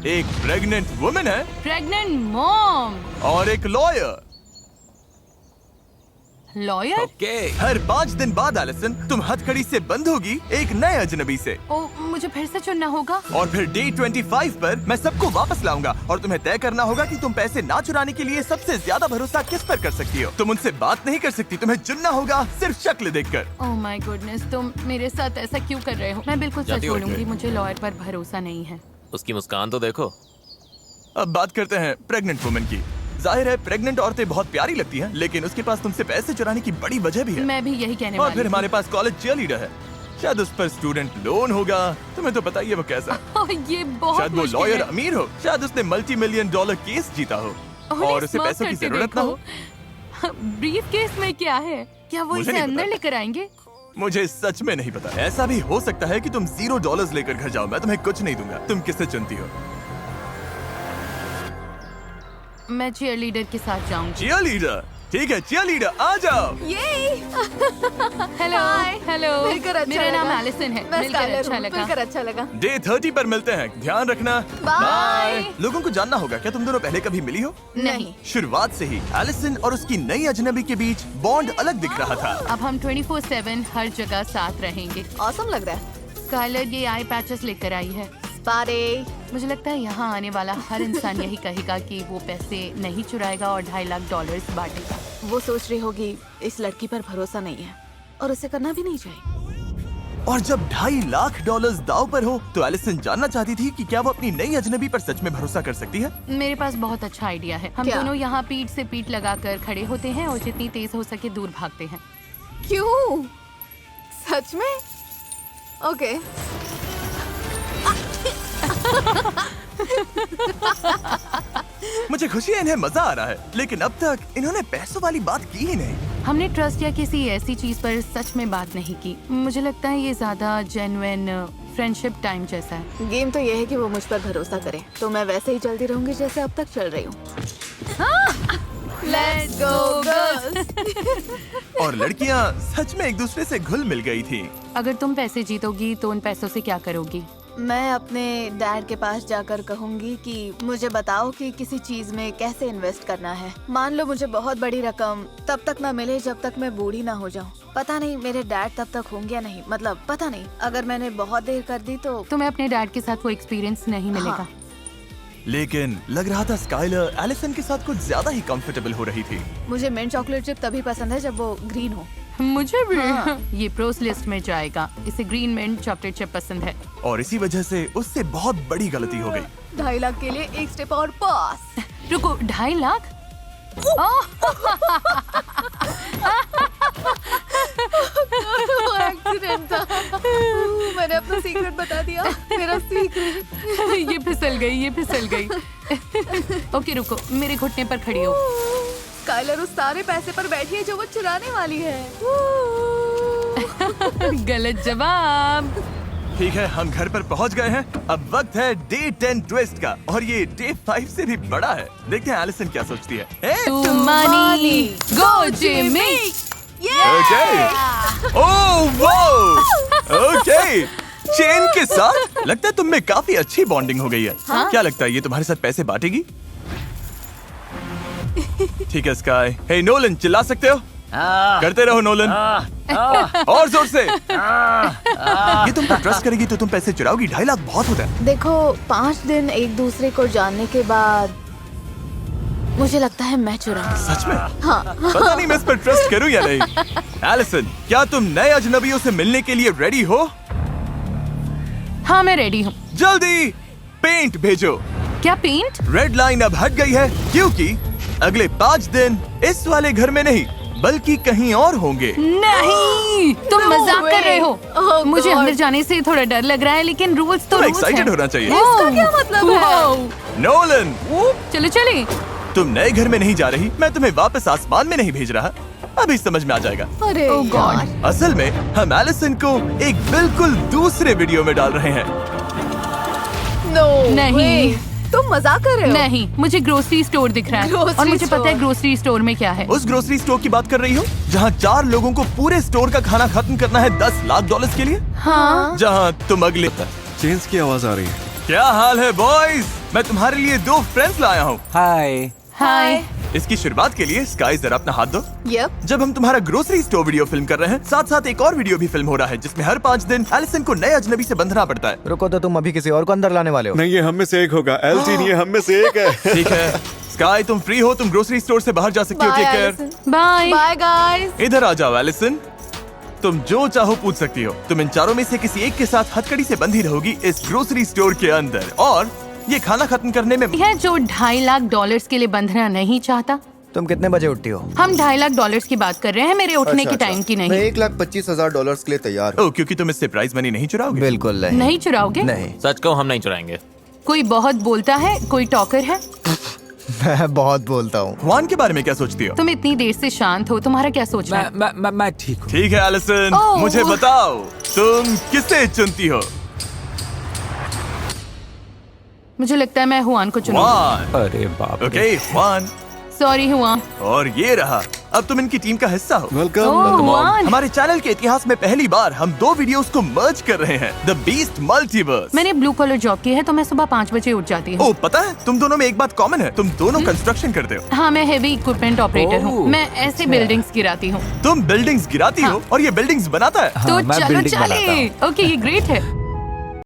एक pregnant woman है, pregnant mom और एक लॉयर। लॉयर? ओके। हर 5 दिन बाद एलिसन तुम हथकड़ी से बंद होगी एक नए अजनबी से। ओ, मुझे फिर से चुनना होगा। और फिर डे 25 पर मैं सबको वापस लाऊंगा और तुम्हें तय करना होगा कि तुम पैसे ना चुराने के लिए सबसे ज्यादा भरोसा किस पर कर सकती हो। तुम उनसे बात नहीं कर सकती, तुम्हें चुनना होगा सिर्फ शक्ल देखकर। ओह माय गुडनेस, तुम मेरे साथ ऐसा क्यों कर रहे हो? मैं बिल्कुल सच बोलूंगी, मुझे लॉयर पर भरोसा नहीं है। उसकी मुस्कान तो देखो। अब बात करते हैं प्रेग्नेंट वुमन की। जाहिर है प्रेग्नेंट औरतें बहुत प्यारी लगती हैं, लेकिन उसके पास तुमसे पैसे चुराने की बड़ी वजह भी है। मैं भी यही कहने और वाली फिर थी। हमारे पास कॉलेज चीयरलीडर है, शायद उस पर स्टूडेंट लोन होगा, तुम्हें तो पता ही है वो कैसा है। ओह, ये बहुत शायद वो मुश्किल लॉयर है। अमीर हो, शायद उसने $multi-million केस जीता हो उन्हें और उसे स्मार्ट पैसों की करके जरूरत ना हो। देखो। ब्रीफ केस में क्या है? क्या वो मुझे इसे नहीं अंदर पता। लेकर आएंगे? मुझे सच में नहीं पता। ऐसा भी हो सकता है कि तुम $0 लेकर घर जाओ, मैं तुम्हें कुछ नहीं दूंगा। तुम किससे चुनती हो? मैं चीयरलीडर के साथ जाऊंगी। चीयरलीडर? ठीक है, चीयरलीडर आ जाओ। हेलो हेलो, मिलकर अच्छा मेरा नाम लगा। एलिसन है। मैं मिलकर स्काइलर अच्छा हूँ, लगा। मिलकर अच्छा लगा। डे 30 पर मिलते हैं, ध्यान रखना। बाय। लोगों को जानना होगा, क्या तुम दोनों पहले कभी मिली हो? नहीं। शुरुआत से ही एलिसन और उसकी नई अजनबी के बीच बॉन्ड अलग दिख रहा था। अब हम 24/7 हर जगह साथ रहेंगे। ऑसम लग रहा है। स्काइलर ये आई पैचेस लेकर आई है। पारे। मुझे लगता है यहाँ आने वाला हर इंसान यही कहेगा कि वो पैसे नहीं चुराएगा और $2.5 लाख बांटेगा। वो सोच रही होगी इस लड़की पर भरोसा नहीं है और उसे करना भी नहीं चाहिए। और जब $2.5 लाख दाव पर हो, तो एलिसन जानना चाहती थी कि क्या वो अपनी नई अजनबी पर सच में भरोसा कर सकती है। मेरे पास बहुत अच्छा आइडिया है। हम क्या? दोनों यहाँ पीठ से पीठ लगाकर खड़े होते हैं और जितनी तेज हो सके दूर भागते हैं। क्यों? सच में? ओके। मुझे खुशी है इन्हें मजा आ रहा है, लेकिन अब तक इन्होंने पैसों वाली बात की ही नहीं। हमने ट्रस्ट या किसी ऐसी चीज पर सच में बात नहीं की। मुझे लगता है ये ज्यादा जेन्युइन फ्रेंडशिप टाइम जैसा है। गेम तो ये है कि वो मुझ पर भरोसा करे, तो मैं वैसे ही चलती रहूंगी जैसे अब तक चल रही हूँ। Let's go girls। और लड़कियाँ सच में एक दूसरे से घुल मिल गई थी। अगर तुम पैसे जीतोगी तो उन पैसों से क्या करोगी? मैं अपने डैड के पास जाकर कहूंगी कि मुझे बताओ कि किसी चीज में कैसे इन्वेस्ट करना है। मान लो मुझे बहुत बड़ी रकम तब तक ना मिले जब तक मैं बूढ़ी ना हो जाऊं। पता नहीं मेरे डैड तब तक होंगे या नहीं, मतलब पता नहीं। अगर मैंने बहुत देर कर दी तो तुम्हें अपने डैड के साथ वो एक्सपीरियंस नहीं मिलेगा। हाँ। लेकिन लग रहा था स्काइलर एलिसन के साथ कुछ ज्यादा ही कंफर्टेबल हो रही थी। मुझे मिंट चॉकलेट चिप तभी पसंद है जब वो ग्रीन हो। मुझे भी। हाँ। ये प्रोस लिस्ट में जाएगा। इसे ग्रीन मिंट चॉकलेट चिप पसंद है। और इसी वजह से उससे बहुत बड़ी गलती हो गई। 2.5 लाख के लिए एक स्टेप और पास। रुको, 2.5 लाख? एक्सीडेंट था। मैंने अपना सीक्रेट बता दिया। मेरा सीक्रेट। ये फिसल गई। ओके रुको, मेरे घुटने पर खड़ी हो। स्काइलर उस सारे पैसे पर बैठी है जो वो चुराने वाली है। गलत जवाब। ठीक है, हम घर पर पहुंच गए हैं। अब वक्त है डे 10 ट्विस्ट का, और ये डे 5 से भी बड़ा है। देखते हैं एलिसन क्या सोचती है। तुम्हारी go Jimmy. Okay. Oh wow. Okay. Chain के साथ लगता है तुम में काफी अच्छी बॉन्डिंग हो गई है। हाँ? क्या लगता है ये तुम्हारे साथ पैसे बांटेगी? ठीक है स्काई। हे नोलन, चिल्ला सकते हो? करते रहो नोलन। और जोर से। ये तुम पर ट्रस्ट करेगी तो तुम पैसे चुराओगी? 2.5 लाख बहुत होता है। देखो 5 दिन एक दूसरे को जानने के बाद मुझे लगता है मैं चुराऊंगी। सच में? हाँ। पता नहीं मैं इस पर ट्रस्ट करूं या नहीं। एलिसन, क्या तुम नए अजनबियों से मिलने के लिए रेडी हो? हाँ, मैं रेडी हूँ। जल्दी पेंट भेजो। क्या पेंट? रेड लाइन अब हट गई है क्योंकि अगले 5 दिन इस वाले घर में नहीं बल्कि कहीं और होंगे। नहीं, तुम No मजाक कर way. रहे हो। Oh मुझे God. अंदर जाने से थोड़ा डर लग रहा है, लेकिन रूल्स तो तुम्हें रूल्स excited हैं। होना चाहिए। इसका क्या मतलब है? Wow. नोलन, चलो चले। तुम नए घर में नहीं जा रही, मैं तुम्हें वापस आसमान में नहीं भेज रहा। अभी समझ में आ जाएगा। अरे Oh God. यार। असल में हम एलिसन को एक बिल्कुल दूसरे वीडियो में डाल रहे हैं। No नहीं। way. तुम मजाक कर रहे हो? नहीं, मुझे ग्रोसरी स्टोर दिख रहा है Grocery और मुझे पता है store. ग्रोसरी स्टोर में क्या है। उस ग्रोसरी स्टोर की बात कर रही हो जहाँ 4 लोगों को पूरे स्टोर का खाना खत्म करना है $10 लाख के लिए? हाँ। जहाँ तुम अगले चेन्स की आवाज आ रही है। क्या हाल है बॉयज? मैं तुम्हारे लिए 2 फ्रेंड्स लाया हूँ। हाय। हाय। इसकी शुरुआत के लिए स्काई जरा अपना हाथ दो। यप। जब हम तुम्हारा ग्रोसरी स्टोर वीडियो फिल्म कर रहे हैं, साथ साथ एक और वीडियो भी फिल्म हो रहा है जिसमें हर 5 दिन एलिसन को नए अजनबी से बंधना पड़ता है। रुको तो तुम अभी किसी और को अंदर लाने वाले हो। नहीं, ये हम में से एक होगा। एलसी नहीं है, हम में से एक है। ठीक है स्काई, तुम फ्री हो, तुम ग्रोसरी स्टोर से बाहर जा सकती हो। Take care. Bye. Bye guys. इधर आ जाओ एलिसन, तुम जो चाहो पूछ सकती हो। तुम इन चारों में से किसी एक के साथ हथकड़ी से बंधी रहोगी इस ग्रोसरी स्टोर के अंदर, और ये खाना खत्म करने में है जो $2.5 लाख के लिए बंधना नहीं चाहता। तुम कितने बजे उठती हो? हम $2.5 लाख की बात कर रहे हैं, मेरे उठने के टाइम की मैं नहीं। $1,25,000 के लिए तैयार हूँ। ओ, क्योंकि तुम इससे प्राइज मनी नहीं चुराओगे। बिल्कुल नहीं। नहीं चुराओगे? नहीं। सच कहूँ हम नहीं चुराएंगे। कोई बहुत बोलता है, कोई टॉकर है। मैं बहुत बोलता हूँ। जुआन के बारे में क्या सोचती हो? तुम इतनी देर से शांत हो, तुम्हारा क्या सोचना है? मैं ठीक हूँ। ठीक है एलिसन, ओह। मुझे बताओ तुम किसे चुनती हो? मुझे लगता है मैं हुआन को चुनूंगी। जुआन। अरे बाप रे। ओके जुआन, सॉरी हुआन। और ये रहा, अब तुम इनकी टीम का हिस्सा हो। वेलकम। ओह हुआन। हमारे चैनल के इतिहास में पहली बार हम 2 वीडियोस को मर्ज कर रहे हैं, द बीस्ट मल्टीवर्स। मैंने ब्लू कॉलर जॉब की है तो मैं सुबह 5 बजे उठ जाती हूँ। ओ, पता है तुम दोनों में एक बात कॉमन है, तुम दोनों कंस्ट्रक्शन करते हो। हाँ, मैं हेवी इक्विपमेंट ऑपरेटर हूँ। ओह, मैं ऐसे बिल्डिंग्स गिराती हूँ। तुम बिल्डिंग्स गिराती हो और ये बिल्डिंग्स बनाता है। तो मैं चलो बिल्डिंग बनाता चले। ओके, ये ग्रेट है।